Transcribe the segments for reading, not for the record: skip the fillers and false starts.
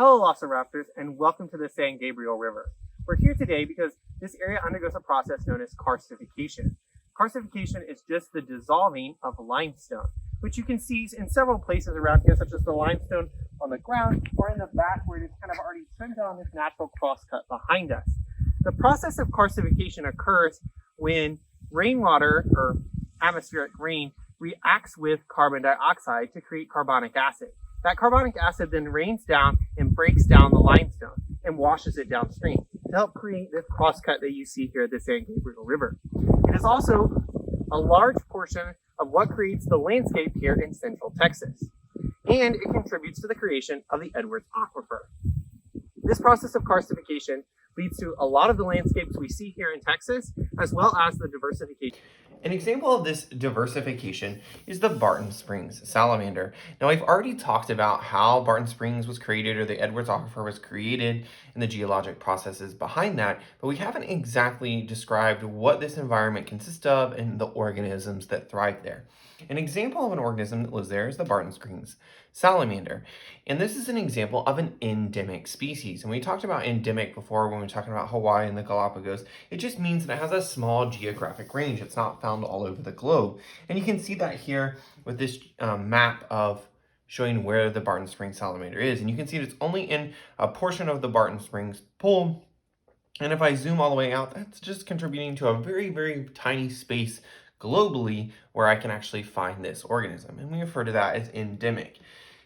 Hello Velociraptors and welcome to the San Gabriel River. We're here today because this area undergoes a process known as karstification. Karstification is just the dissolving of limestone, which you can see in several places around here, such as the limestone on the ground or in the back where it is kind of already trimmed on this natural crosscut behind us. The process of karstification occurs when rainwater or atmospheric rain reacts with carbon dioxide to create carbonic acid. That carbonic acid then rains down and breaks down the limestone and washes it downstream to help create this crosscut that you see here at the San Gabriel River. It is also a large portion of what creates the landscape here in central Texas, and it contributes to the creation of the Edwards Aquifer. This process of karstification leads to a lot of the landscapes we see here in Texas, as well as the diversification. An example of this diversification is the Barton Springs salamander. Now, we've already talked about how Barton Springs was created, or the Edwards Aquifer was created, and the geologic processes behind that, but we haven't exactly described what this environment consists of and the organisms that thrive there. An example of an organism that lives there is the Barton Springs salamander. And this is an example of an endemic species. And we talked about endemic before when we were talking about Hawaii and the Galapagos. It just means that it has a small geographic range. It's not found all over the globe. And you can see that here with this map of showing where the Barton Springs salamander is. And you can see that it's only in a portion of the Barton Springs pool. And if I zoom all the way out, that's just contributing to a very, very tiny space globally where I can actually find this organism. And we refer to that as endemic.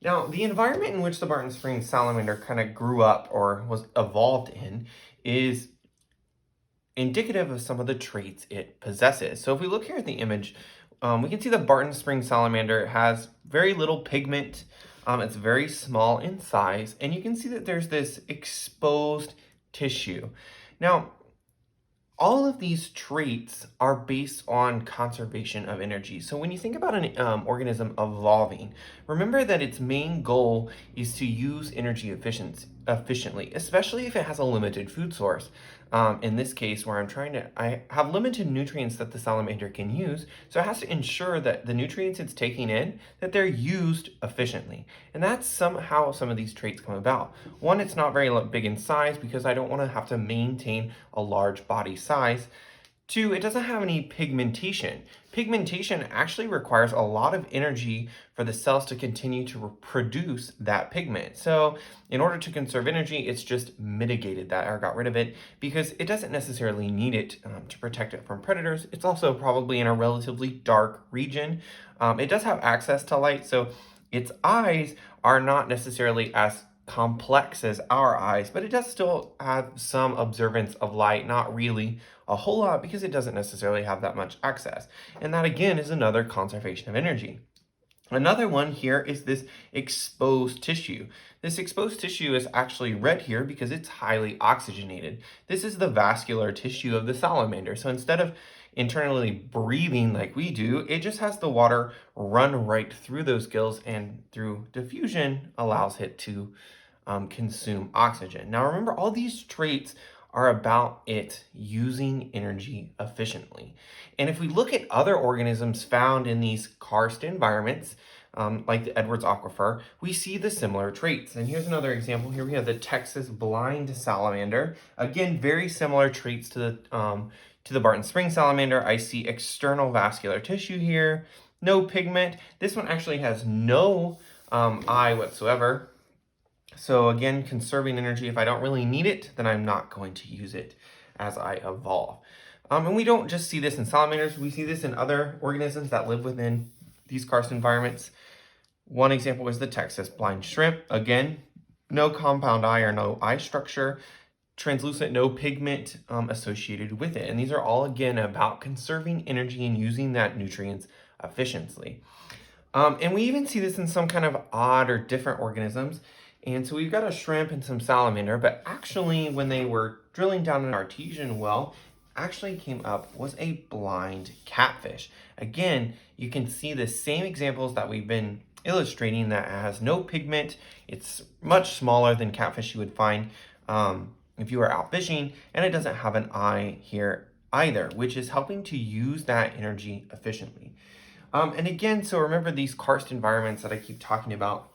Now, the environment in which the Barton Springs salamander kind of grew up or was evolved in is indicative of some of the traits it possesses. So if we look here at the image, we can see the Barton Springs salamander has very little pigment. It's very small in size, and you can see that there's this exposed tissue. Now, all of these traits are based on conservation of energy. So when you think about an organism evolving, remember that its main goal is to use energy efficiently, especially if it has a limited food source. In this case, where I have limited nutrients that the salamander can use, so it has to ensure that the nutrients it's taking in, that they're used efficiently. And that's how some of these traits come about. One, it's not very big in size because I don't want to have to maintain a large body size. Two, it doesn't have any pigmentation. Pigmentation actually requires a lot of energy for the cells to continue to produce that pigment. So in order to conserve energy, it's just mitigated that or got rid of it because it doesn't necessarily need it to protect it from predators. It's also probably in a relatively dark region. It does have access to light, so its eyes are not necessarily as complex as our eyes, but it does still have some observance of light, not really a whole lot because it doesn't necessarily have that much access. And that again is another conservation of energy. Another one here is this exposed tissue. This exposed tissue is actually red here because it's highly oxygenated. This is the vascular tissue of the salamander. So instead of internally breathing like we do, it just has the water run right through those gills and through diffusion allows it to consume oxygen. Now remember, all these traits are about it using energy efficiently. And if we look at other organisms found in these karst environments, like the Edwards Aquifer, we see the similar traits. And here's another example. Here we have the Texas blind salamander. Again, very similar traits to the Barton Springs salamander. I see external vascular tissue here, no pigment. This one actually has no eye whatsoever. So again, conserving energy. If I don't really need it, then I'm not going to use it as I evolve. And we don't just see this in salamanders. We see this in other organisms that live within these karst environments. One example is the Texas blind shrimp. Again, no compound eye or no eye structure. Translucent, no pigment associated with it. And these are all, again, about conserving energy and using that nutrients efficiently. And we even see this in some kind of odd or different organisms. And so we've got a shrimp and some salamander, but actually when they were drilling down an artesian well, actually came up was a blind catfish. Again, you can see the same examples that we've been illustrating that has no pigment. It's much smaller than catfish you would find if you were out fishing, and it doesn't have an eye here either, which is helping to use that energy efficiently. And again, so remember these karst environments that I keep talking about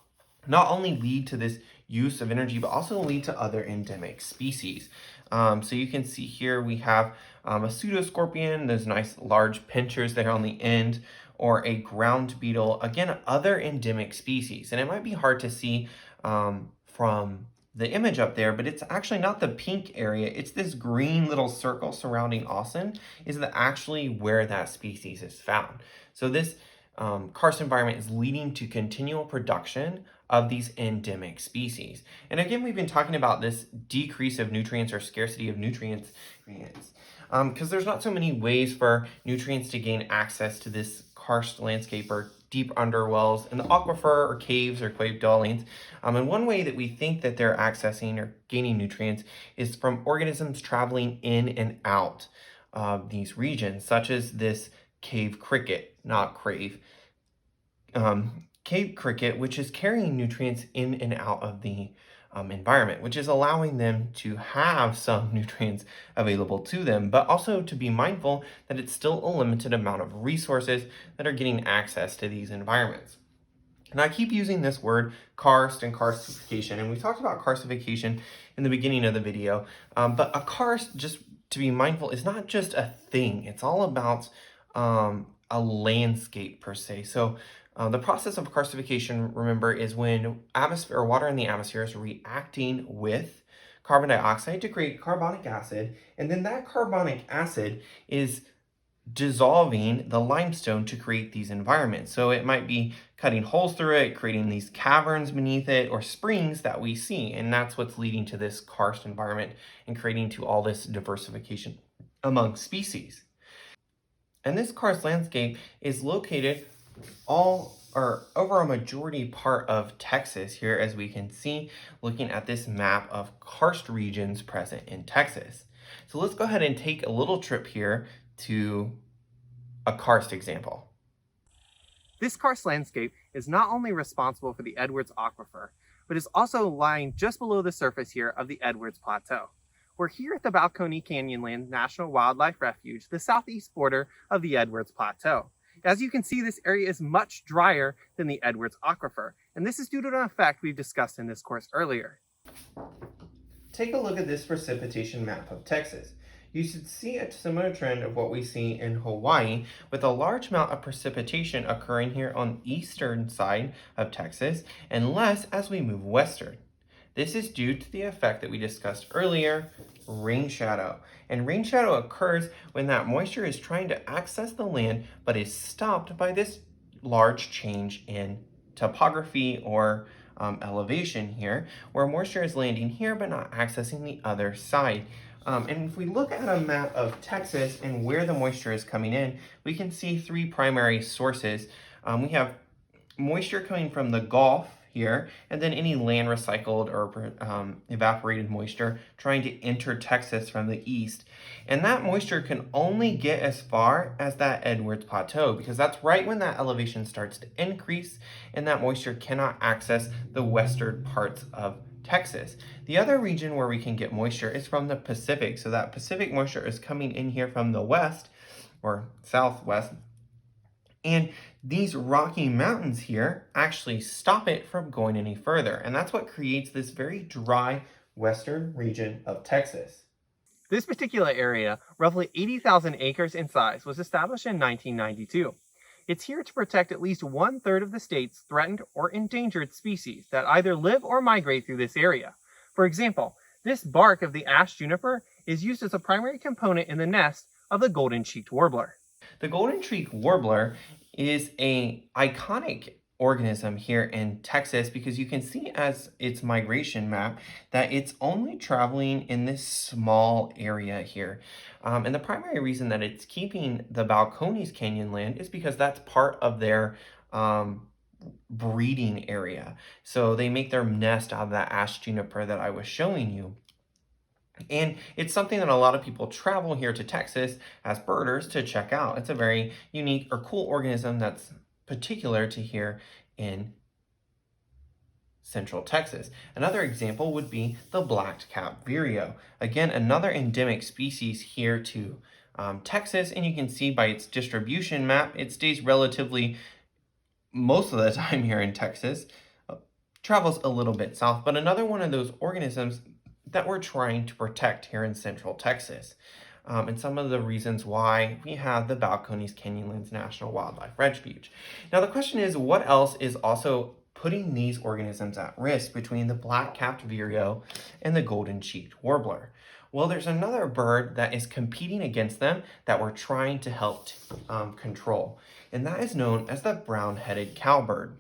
not only lead to this use of energy, but also lead to other endemic species. So you can see here we have a pseudoscorpion, those nice large pinchers there on the end, or a ground beetle, again, other endemic species. And it might be hard to see from the image up there, but it's actually not the pink area, it's this green little circle surrounding Austin is actually where that species is found. So this karst environment is leading to continual production of these endemic species. And again, we've been talking about this decrease of nutrients or scarcity of nutrients because there's not so many ways for nutrients to gain access to this karst landscape or deep underwells in the aquifer or caves or cave dwellings. And one way that we think that they're accessing or gaining nutrients is from organisms traveling in and out of these regions, such as this cave cricket, not crave, cave cricket, which is carrying nutrients in and out of the environment, which is allowing them to have some nutrients available to them, but also to be mindful that it's still a limited amount of resources that are getting access to these environments. And I keep using this word karst and karstification, and we talked about karstification in the beginning of the video, but a karst, just to be mindful, is not just a thing. It's all about a landscape per se. So the process of karstification, remember, is when atmosphere or water in the atmosphere is reacting with carbon dioxide to create carbonic acid, and then that carbonic acid is dissolving the limestone to create these environments. So it might be cutting holes through it, creating these caverns beneath it, or springs that we see, and that's what's leading to this karst environment and creating to all this diversification among species. And this karst landscape is located over a majority part of Texas here, as we can see looking at this map of karst regions present in Texas. So let's go ahead and take a little trip here to a karst example. This karst landscape is not only responsible for the Edwards Aquifer, but is also lying just below the surface here of the Edwards Plateau. We're here at the Balcony Canyonlands National Wildlife Refuge, the southeast border of the Edwards Plateau. As you can see, this area is much drier than the Edwards Aquifer, and this is due to an effect we've discussed in this course earlier. Take a look at this precipitation map of Texas. You should see a similar trend of what we see in Hawaii, with a large amount of precipitation occurring here on the eastern side of Texas, and less as we move western. This is due to the effect that we discussed earlier, rain shadow. And rain shadow occurs when that moisture is trying to access the land, but is stopped by this large change in topography or elevation here, where moisture is landing here but not accessing the other side. And if we look at a map of Texas and where the moisture is coming in, we can see three primary sources. We have moisture coming from the Gulf here, and then any land recycled or evaporated moisture trying to enter Texas from the east. And that moisture can only get as far as that Edwards Plateau, because that's right when that elevation starts to increase and that moisture cannot access the western parts of Texas. The other region where we can get moisture is from the Pacific. So that Pacific moisture is coming in here from the west or southwest. And these Rocky Mountains here actually stop it from going any further. And that's what creates this very dry western region of Texas. This particular area, roughly 80,000 acres in size, was established in 1992. It's here to protect at least 1/3 of the state's threatened or endangered species that either live or migrate through this area. For example, this bark of the ash juniper is used as a primary component in the nest of the golden-cheeked warbler. The golden-cheeked warbler is an iconic organism here in Texas because you can see as its migration map that it's only traveling in this small area here. And the primary reason that it's keeping the Balcones Canyonland is because that's part of their breeding area. So they make their nest out of that ash juniper that I was showing you. And it's something that a lot of people travel here to Texas as birders to check out. It's a very unique or cool organism that's particular to here in Central Texas. Another example would be the black-capped vireo. Again, another endemic species here to Texas, and you can see by its distribution map, it stays relatively most of the time here in Texas. travels a little bit south, but another one of those organisms that we're trying to protect here in central Texas. And some of the reasons why we have the Balcones Canyonlands National Wildlife Refuge. Now, the question is, what else is also putting these organisms at risk between the black-capped vireo and the golden-cheeked warbler? Well, there's another bird that is competing against them that we're trying to help control, and that is known as the brown-headed cowbird.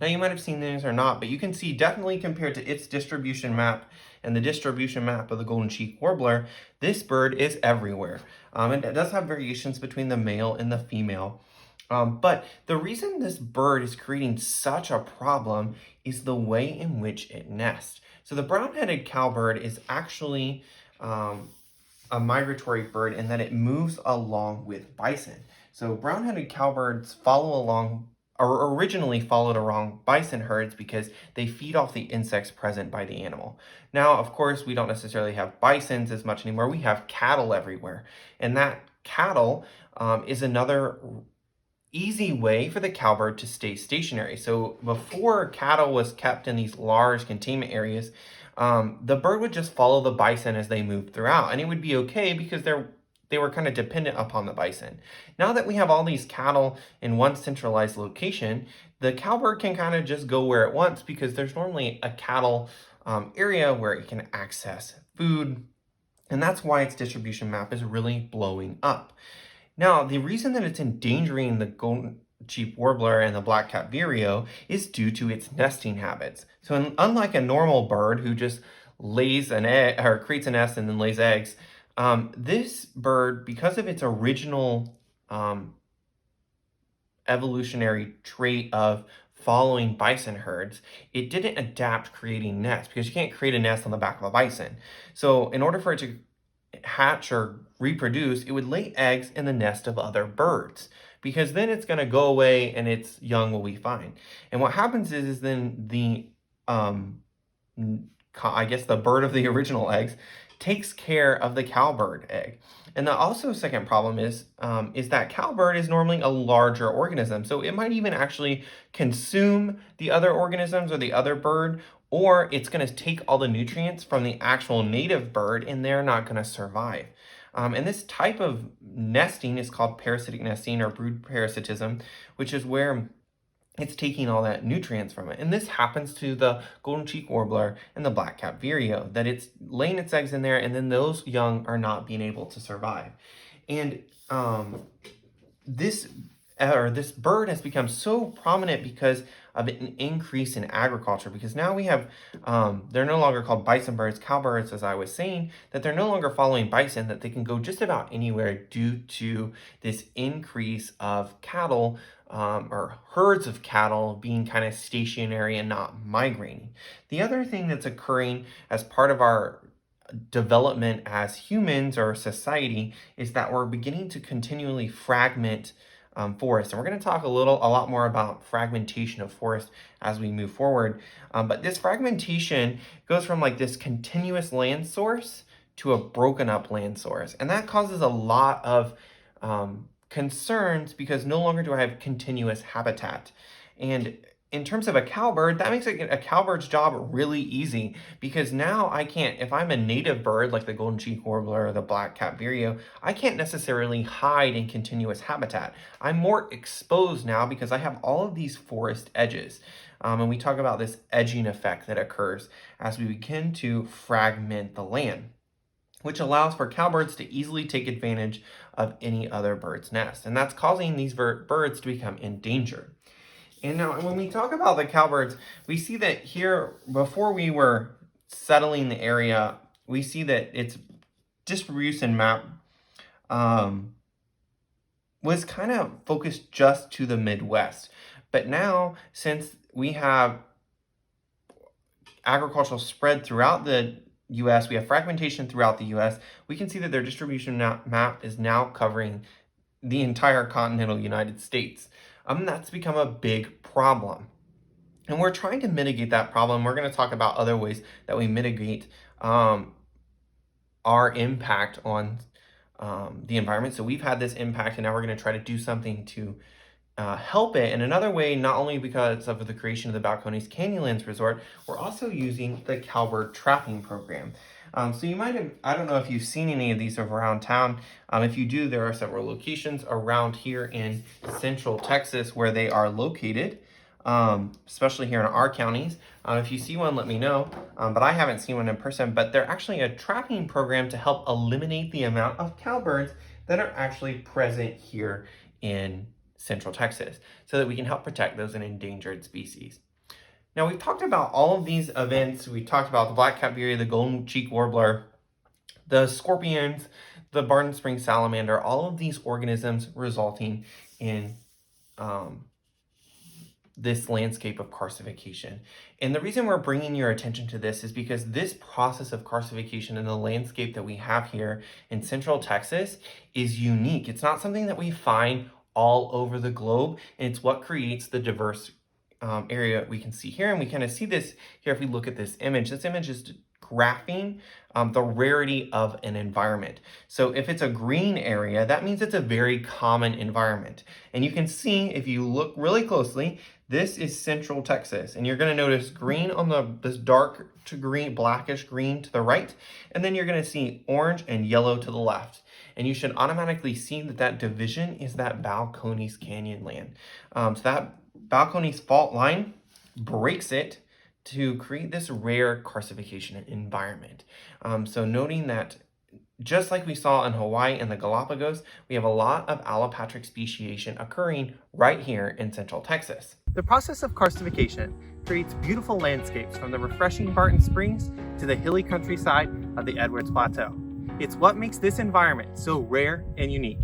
Now, you might have seen this or not, but you can see definitely compared to its distribution map and the distribution map of the golden-cheeked warbler, this bird is everywhere. And it does have variations between the male and the female. But the reason this bird is creating such a problem is the way in which it nests. So the brown-headed cowbird is actually a migratory bird in that it moves along with bison. So brown-headed cowbirds follow along or originally followed along bison herds because they feed off the insects present by the animal. Now, of course, we don't necessarily have bisons as much anymore. We have cattle everywhere. And that cattle is another easy way for the cowbird to stay stationary. So before cattle was kept in these large containment areas, the bird would just follow the bison as they moved throughout, and it would be okay because they were kind of dependent upon the bison. Now that we have all these cattle in one centralized location, the cowbird can kind of just go where it wants because there's normally a cattle area where it can access food, and that's why its distribution map is really blowing up. Now, the reason that it's endangering the golden-cheeked warbler and the black-capped vireo is due to its nesting habits. So unlike a normal bird who just lays an egg or creates a nest and then lays eggs, this bird, because of its original evolutionary trait of following bison herds, it didn't adapt creating nests because you can't create a nest on the back of a bison. So in order for it to hatch or reproduce, it would lay eggs in the nest of other birds because then it's going to go away and its young will be fine. And what happens is then the I guess the bird of the original eggs takes care of the cowbird egg. And the also second problem is that cowbird is normally a larger organism. So it might even actually consume the other organisms or the other bird, or it's going to take all the nutrients from the actual native bird and they're not going to survive. And this type of nesting is called parasitic nesting or brood parasitism, which is where it's taking all that nutrients from it. And this happens to the golden-cheeked warbler and the black-capped vireo, that it's laying its eggs in there and then those young are not being able to survive. And this bird has become so prominent because of an increase in agriculture, because now we have, they're no longer called bison birds, cowbirds, as I was saying, that they're no longer following bison, that they can go just about anywhere due to this increase of cattle or herds of cattle being kind of stationary and not migrating. The other thing that's occurring as part of our development as humans or society is that we're beginning to continually fragment forests. And we're going to talk a lot more about fragmentation of forest as we move forward. But this fragmentation goes from like this continuous land source to a broken up land source. And that causes a lot of concerns because no longer do I have continuous habitat. And in terms of a cowbird, that makes a cowbird's job really easy because now I can't, if I'm a native bird like the golden-cheeked warbler or the black-capped vireo, I can't necessarily hide in continuous habitat. I'm more exposed now because I have all of these forest edges. And we talk about this edging effect that occurs as we begin to fragment the land, which allows for cowbirds to easily take advantage of any other bird's nest. And that's causing these birds to become endangered. And now when we talk about the cowbirds, we see that here, before we were settling the area, we see that its distribution map was kind of focused just to the Midwest. But now, since we have agricultural spread throughout the U.S., we have fragmentation throughout the U.S., we can see that their distribution map is now covering the entire continental United States. That's become a big problem. And we're trying to mitigate that problem. We're going to talk about other ways that we mitigate our impact on the environment. So we've had this impact, and now we're going to try to do something to help it. And another way, not only because of the creation of the Balcones Canyonlands Resort, we're also using the Cowbird trapping program. So you might have, I don't know if you've seen any of these around town. If you do, there are several locations around here in central Texas where they are located, especially here in our counties. If you see one, let me know. But I haven't seen one in person, but they're actually a trapping program to help eliminate the amount of cowbirds that are actually present here in central Texas, so that we can help protect those endangered species. Now, we've talked about all of these events. We talked about the black-capped vireo, the golden cheek warbler, the scorpions, the Barton Springs salamander, all of these organisms resulting in this landscape of karstification. And the reason we're bringing your attention to this is because this process of karstification in the landscape that we have here in central Texas is unique. It's not something that we find all over the globe, and it's what creates the diverse area we can see here. And we kind of see this here if we look at this image. This image is graphing the rarity of an environment. So if it's a green area, that means it's a very common environment. And you can see, if you look really closely, this is central Texas, and you're going to notice green on this dark to green, blackish green to the right, and then you're going to see orange and yellow to the left. And you should automatically see that that division is that Balcones Canyon land. So that Balcones fault line breaks it to create this rare karstification environment. So noting that just like we saw in Hawaii and the Galapagos, we have a lot of allopatric speciation occurring right here in central Texas. The process of karstification creates beautiful landscapes from the refreshing Barton Springs to the hilly countryside of the Edwards Plateau. It's what makes this environment so rare and unique.